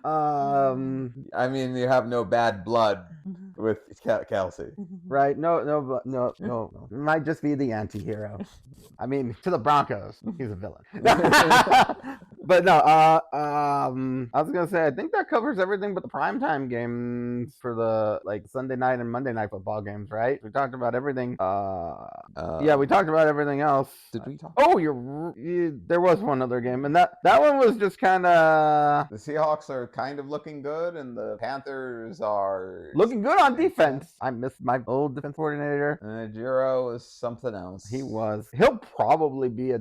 I mean, you have no bad blood with Kelce, right? No. It might just be the anti-hero. I mean, to the Broncos, he's a villain. But no, I was gonna say I think that covers everything but the primetime games for the like Sunday night and Monday night football games, right? We talked about everything. Yeah, we talked about everything else. Did we talk? Oh, there was one other game, and that one was just kind of the Seahawks are kind of looking good, and the Panthers are looking good on defense. I missed my old defense coordinator. Jiro is something else. He was. He'll probably be a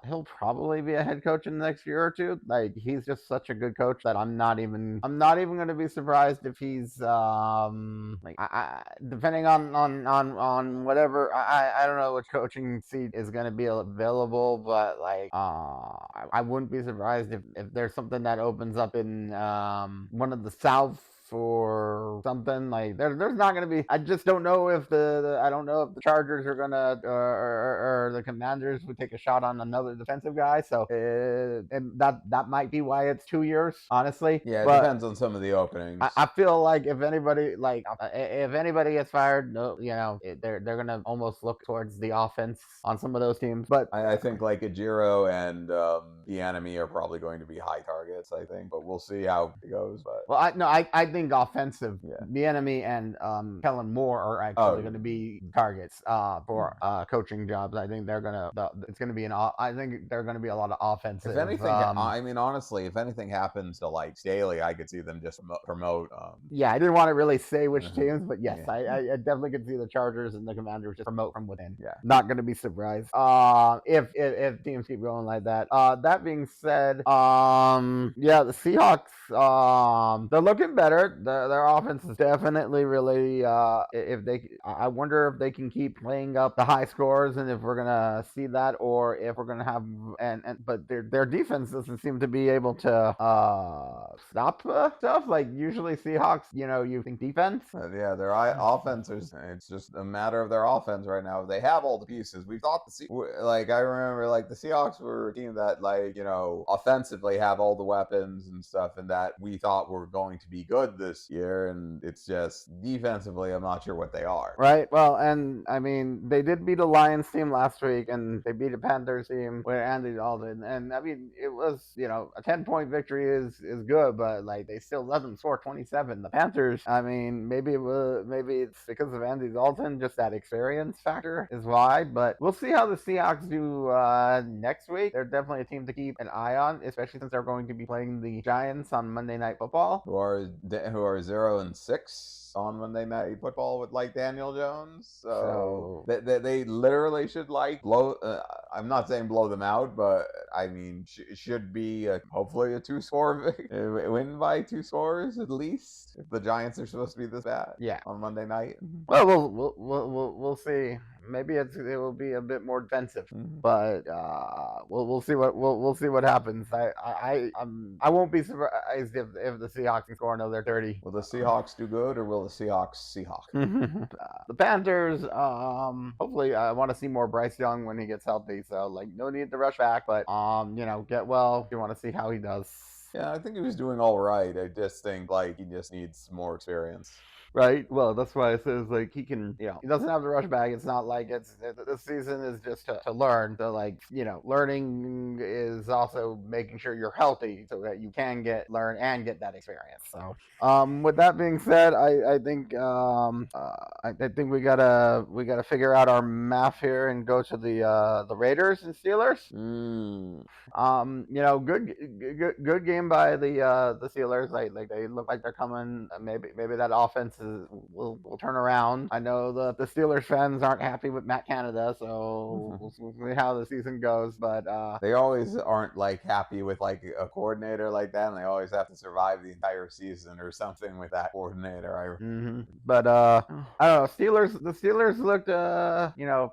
head coach in the next year or two. Like he's just such a good coach that I'm not even going to be surprised if he's like depending on whatever I don't know which coaching seat is going to be available, but like I wouldn't be surprised if there's something that opens up in one of the South or something. Like there's not going to be. I just don't know if I don't know if the Chargers are gonna or the Commanders would take a shot on another defensive guy. So and that might be why it's 2 years, honestly. Yeah, it but depends on some of the openings. I feel like if anybody gets fired, no, they're gonna almost look towards the offense on some of those teams. But I think like Ajiro and the enemy are probably going to be high targets. I think, but we'll see how it goes. But well, I think offensive. Yeah. The enemy and Kellen Moore are actually going to be targets for coaching jobs. I think they're gonna. It's going to be I think they're going to be a lot of offensive. If anything, I mean, honestly, if anything happens to like Staley, I could see them just promote. Yeah, I didn't want to really say which teams, but yes, yeah. I definitely could see the Chargers and the Commanders just promote from within. Yeah, not going to be surprised. If teams keep going like that. That being said, yeah, the Seahawks, they're looking better. Their offense is definitely really. I wonder if they can keep playing up the high scores, and if we're gonna see that, or if we're gonna have but their defense doesn't seem to be able to stop stuff. Like usually Seahawks, you think defense. Yeah, their offense is. It's just a matter of their offense right now. They have all the pieces. We thought I remember like the Seahawks were a team that offensively have all the weapons and stuff, and that we thought were going to be good this year, and it's just defensively I'm not sure what they are. Right. Well, and I mean they did beat a Lions team last week, and they beat a Panthers team where Andy Dalton, and I mean it was a 10-point victory is good, but like they still let them score 27. The Panthers, I mean maybe it's because of Andy Dalton, just that experience factor is why, but we'll see how the Seahawks do next week. They're definitely a team to keep an eye on, especially since they're going to be playing the Giants on Monday Night Football, who are 0-6 on Monday Night Football with like Daniel Jones. So they literally should like blow. I'm not saying blow them out, but I mean it should be hopefully a 2-score win by 2 scores at least. If the Giants are supposed to be this bad, on Monday night. Well, we'll see. Maybe it will be a bit more defensive, but we'll see what happens. I won't be surprised if the Seahawks can score another 30. Will the Seahawks do good, or will the Seahawks Seahawk? The Panthers, hopefully, I want to see more Bryce Young when he gets healthy. So like, no need to rush back, but get well. You want to see how he does. Yeah, I think he was doing all right. I just think like he just needs more experience. Right. Well, that's why it says like he can, he doesn't have to rush back. It's not like this season is just to learn. So like, learning is also making sure you're healthy so that you can learn and get that experience. So, with that being said, I think we gotta figure out our math here and go to the Raiders and Steelers. Good game by the Steelers. Like they look like they're coming. Maybe that offense will turn around. I know that the Steelers fans aren't happy with Matt Canada, so we'll see how the season goes. But they always aren't like happy with like a coordinator like that, and they always have to survive the entire season or something with that coordinator. But I don't know. The Steelers looked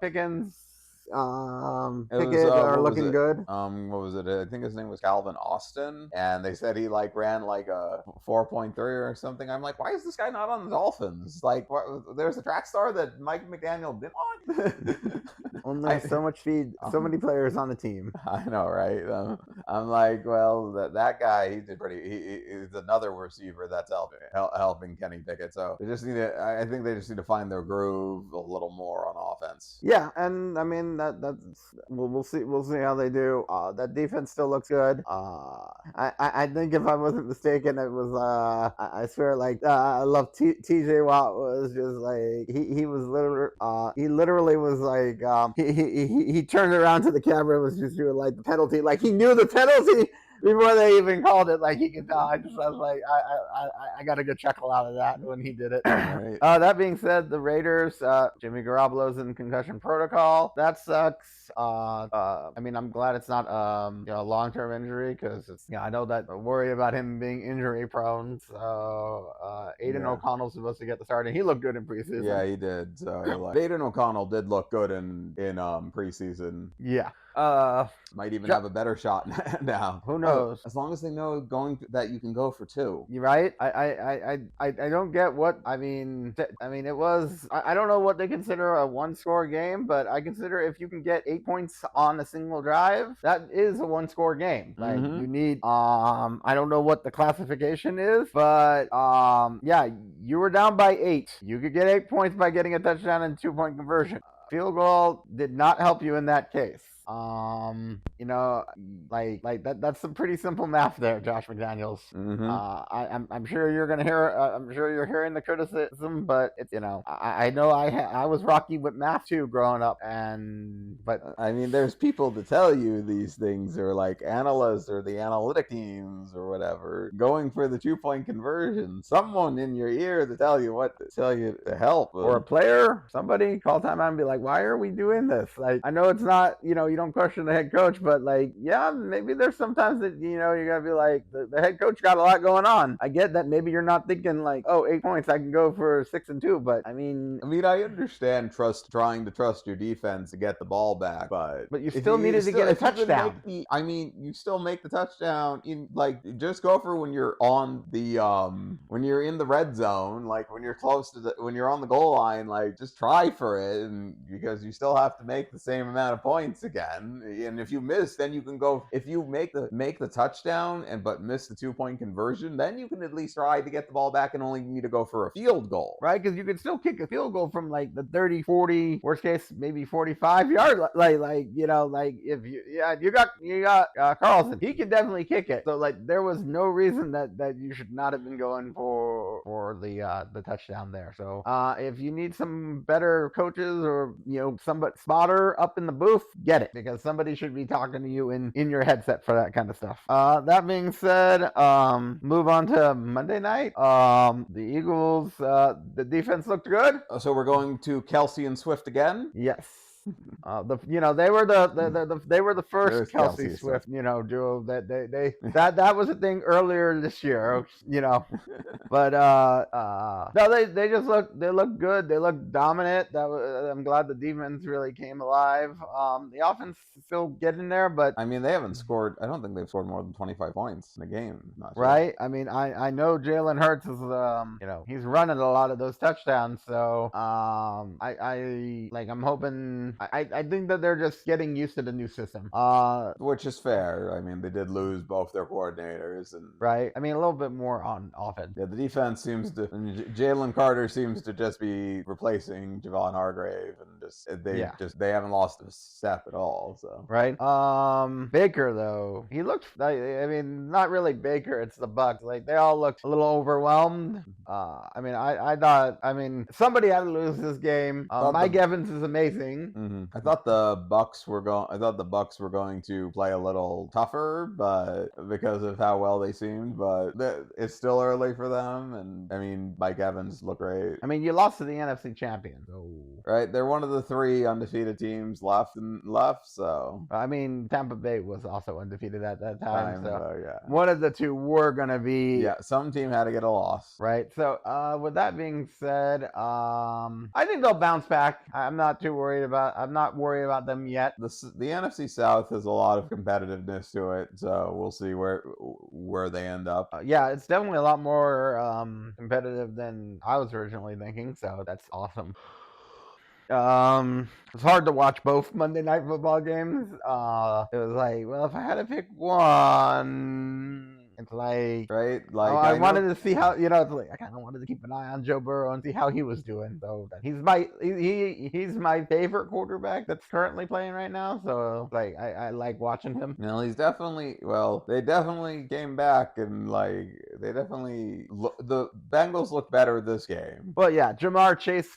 Pickens. Pickett are looking good. What was it? I think his name was Calvin Austin, and they said he like ran like a 4.3 or something. I'm like, why is this guy not on the Dolphins? Like, there's a track star that Mike McDaniel didn't want. Only so much speed, so many players on the team. I know, right? I'm like, well, that guy, he's another receiver that's helping Kenny Pickett. So they just I think they just need to find their groove a little more on offense. Yeah, and I mean that's we'll see how they do. That defense still looks good. I think if I wasn't mistaken, it was I swear like I love TJ Watt was just like he was literally was like he turned around to the camera and was just doing like the penalty, like he knew the penalty before they even called it. Like he could tell. I was like, I got a good chuckle out of that when he did it. Right. That being said, the Raiders, Jimmy Garoppolo's in concussion protocol. That sucks. I mean, I'm glad it's not a long-term injury because I know that I worry about him being injury prone. So Aiden O'Connell's supposed to get the start, and he looked good in preseason. Yeah, he did. So like, Aiden O'Connell did look good in preseason. Yeah. Might even have a better shot now. Who knows? As long as they know that you can go for 2. You're right. I don't get what I mean. It was. I don't know what they consider a one-score game, but I consider if you can get 8 points on a single drive, that is a one-score game. Like you need. I don't know what the classification is, but yeah, you were down by 8. You could get 8 points by getting a touchdown and 2-point conversion. Field goal did not help you in that case. Like that's some pretty simple math there, Josh McDaniels. I'm sure you're gonna hear. I'm sure you're hearing the criticism, but it's I know I was rocky with math too growing up, but I mean, there's people to tell you these things, or like analysts or the analytic teams or whatever, going for the 2-point conversion. Someone in your ear to tell you to help, or a player, somebody call timeout and be like, why are we doing this? Like, I know it's not you don't question the head coach, but like, yeah, maybe there's sometimes that you gotta be like the head coach got a lot going on. I get that maybe you're not thinking like, oh, 8 points, I can go for 6 and 2, but I mean I understand trying to trust your defense to get the ball back, but you still needed to get a touchdown. You still make the touchdown just go for when you're on the when you're in the red zone, like when you're close to when you're on the goal line, like just try for it, and because you still have to make the same amount of points again. And if you miss, then you can go. If you make the touchdown but miss the 2-point conversion, then you can at least try to get the ball back and only need to go for a field goal, right? Because you can still kick a field goal from like the 30, 40, worst case maybe 45 yard. Like if you got Carlson, he can definitely kick it. So like there was no reason that you should not have been going for the touchdown there. So if you need some better coaches or somebody spotter up in the booth, get it, because somebody should be talking to you in your headset for that kind of stuff. That being said, move on to Monday night. The Eagles, the defense looked good. So we're going to Kelsey and Swift again? Yes. They were the first Kelsey Swift duo that was a thing earlier this year, but no, they look good, they look dominant. I'm glad the defense really came alive. The offense is still getting there, but I mean, they haven't scored. I don't think they've scored more than 25 points in a game. Right? I mean, I know Jalen Hurts is he's running a lot of those touchdowns, so I'm hoping. I think that they're just getting used to the new system. Which is fair. I mean, they did lose both their coordinators, and right. I mean, a little bit more on offense. Yeah, the defense seems to. Jalen Carter seems to just be replacing Javon Hargrave, and they haven't lost a step at all. So right. Baker though, he looked. I mean, not really Baker. It's the Bucs. Like they all looked a little overwhelmed. I thought. I mean, somebody had to lose this game. Mike Evans is amazing. Mm-hmm. I thought the Bucs were going to play a little tougher, but because of how well they seemed. But it's still early for them, and I mean, Mike Evans looked great. I mean, you lost to the NFC champions, so right? They're one of the 3 undefeated teams left. So I mean, Tampa Bay was also undefeated at that time. So yeah, one of the 2 were gonna be. Yeah, some team had to get a loss, right? So with that being said, I think they'll bounce back. I'm not worried about them yet. The NFC South has a lot of competitiveness to it, so we'll see where they end up. Yeah, it's definitely a lot more competitive than I was originally thinking, so that's awesome. It's hard to watch both Monday Night Football games. It was like, well, if I had to pick one, it's like, right? Like I wanted to see how, it's like I kind of wanted to keep an eye on Joe Burrow and see how he was doing. So he's my favorite quarterback that's currently playing right now. So like I like watching him. He's definitely, well, they definitely came back and like the Bengals look better this game. But yeah, Jamar Chase,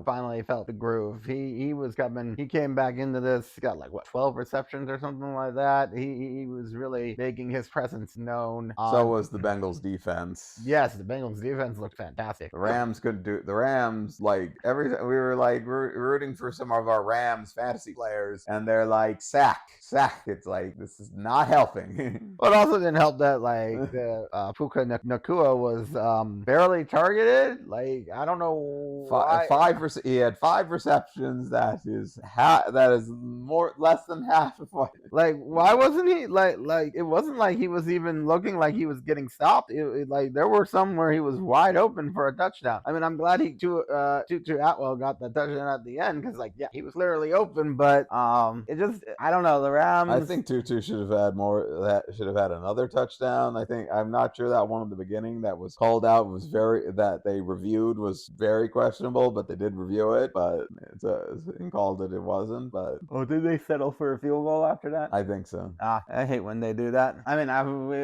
finally felt the groove. He was coming. He came back into this. He got 12 receptions or something like that. He was really making his presence known. So was the Bengals defense. Yes, the Bengals defense looked fantastic. The Rams couldn't do it. The Rams, like every we were like rooting for some of our Rams fantasy players, and they're like sack. It's like this is not helping. But it also didn't help that Puka Nakua was barely targeted. Like I don't know why. He had 5 receptions. That is less than half of what. Like why wasn't he like it wasn't like he was even looking like he was getting stopped. Like there were some where he was wide open for a touchdown. I mean, I'm glad Tutu Atwell got the touchdown at the end because he was literally open. But it just I don't know the Rams. I think Tutu should have had more. That should have had another touchdown. I'm not sure that one at the beginning that was called out that they reviewed was very questionable, but they did review it. But it's called it wasn't. But did they settle for a field goal after that? I think so. I hate when they do that. I mean,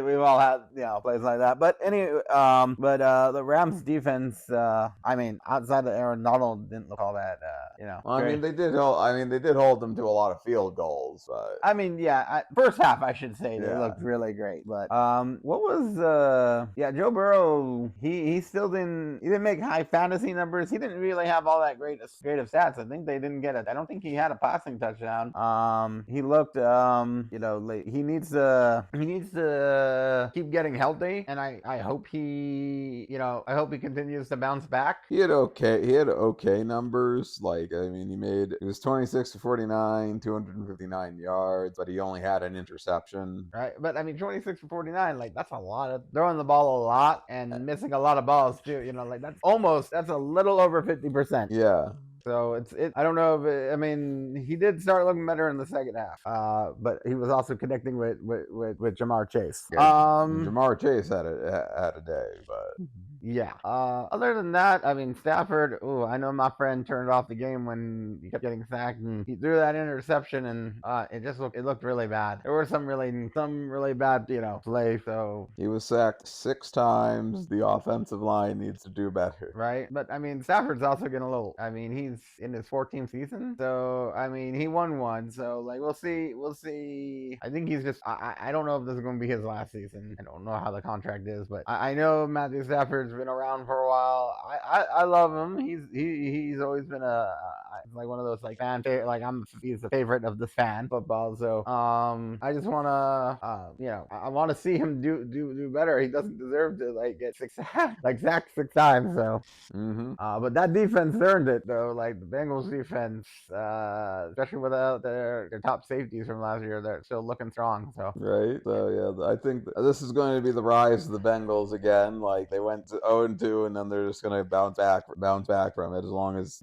we've all had plays like that. But anyway, the Rams defense, outside of Aaron Donald, didn't look all that. Well, I mean, they did hold them to a lot of field goals. But I mean, first half I should say they looked really great. But what was Joe Burrow? He still didn't make high fantasy numbers. He didn't really have all that great of stats. I think they didn't get it. I don't think he had a passing touchdown. He looked he needs to keep getting healthy, and I hope he continues to bounce back. He had okay numbers. He was 26 to 49, 259 yards, but he only had an interception. Right, but 26 to 49, that's a lot of throwing the ball a lot and missing a lot of balls too. That's a little over 50%. Yeah. So I don't know if he did start looking better in the second half. But he was also connecting with Jamar Chase. Jamar Chase had a day, but yeah. Other than that, Stafford. Oh, I know my friend turned off the game when he kept getting sacked, and he threw that interception, and it looked really bad. There were some really bad play. So he was sacked 6 times. The offensive line needs to do better. Right, but Stafford's also getting a little. He's in his 14th season, so he won one. So we'll see. I think he's just. I don't know if this is going to be his last season. I don't know how the contract is, but I know Matthew Stafford's been around for a while. I love him. He's always been one of those fan favorite. He's the favorite of the fan football. So I just want to I want to see him do better. He doesn't deserve to get sacked 6 times. So but that defense earned it though. The Bengals defense, especially without their top safeties from last year, they're still looking strong. So right. So yeah, I think this is going to be the rise of the Bengals again. They went 0-2, and then they're just going to bounce back from it as long as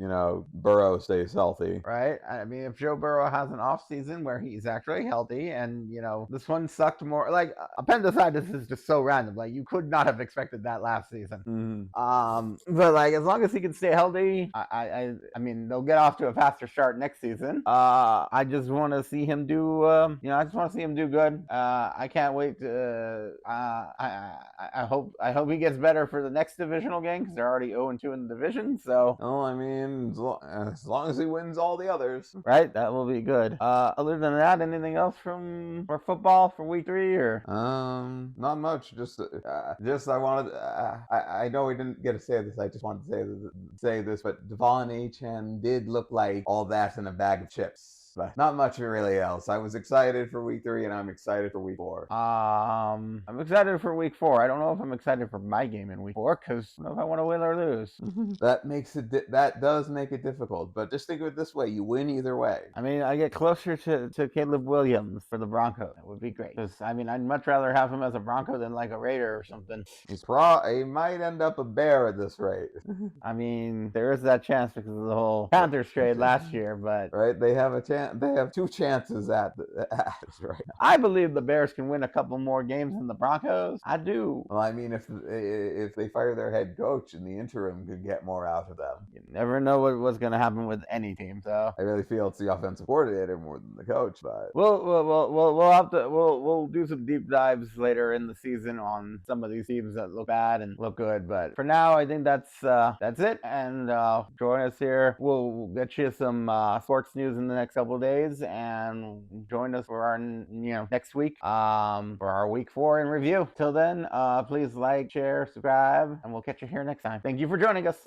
Burrow stays healthy. Right. If Joe Burrow has an off season where he's actually healthy, and this one sucked more. Appendicitis is just so random. You could not have expected that last season. But as long as he can stay healthy, they'll get off to a faster start next season. I just want to see him do. I just want to see him do good. I can't wait to. I hope he gets better for the next divisional game because they're already 0-2 in the division. So. As long as he wins all the others. Right, that will be good. Other than that, anything else for football for week 3 or? Not much. Just I wanted. I know we didn't get to say this. I just wanted to say this, but Devon Achane did look like all that in a bag of chips. but not much really else. I was excited for week 3, and I'm excited for week 4. I'm excited for week 4. I don't know if I'm excited for my game in week 4 because I don't know if I want to win or lose. That does make it difficult, but just think of it this way: you win either way. I mean, I get closer to Caleb Williams for the Broncos. That would be great. Because I mean, I'd much rather have him as a Bronco than like a Raider or something. He might end up a Bear at this rate. I mean, there is that chance because of the whole Panthers trade last year, but right, they have a chance. They have 2 chances at right now. I believe the Bears can win a couple more games than the Broncos. I do. Well, I mean, if they fire their head coach in the interim, could get more out of them. You never know what's going to happen with any team. So I really feel it's the offensive coordinator more than the coach. But we'll do some deep dives later in the season on some of these teams that look bad and look good. But for now, I think that's it. And join us here. We'll get you some sports news in the next couple of days, and join us for our next week for our week 4 in review. Till then, please like, share, subscribe, and we'll catch you here next time. Thank you for joining us.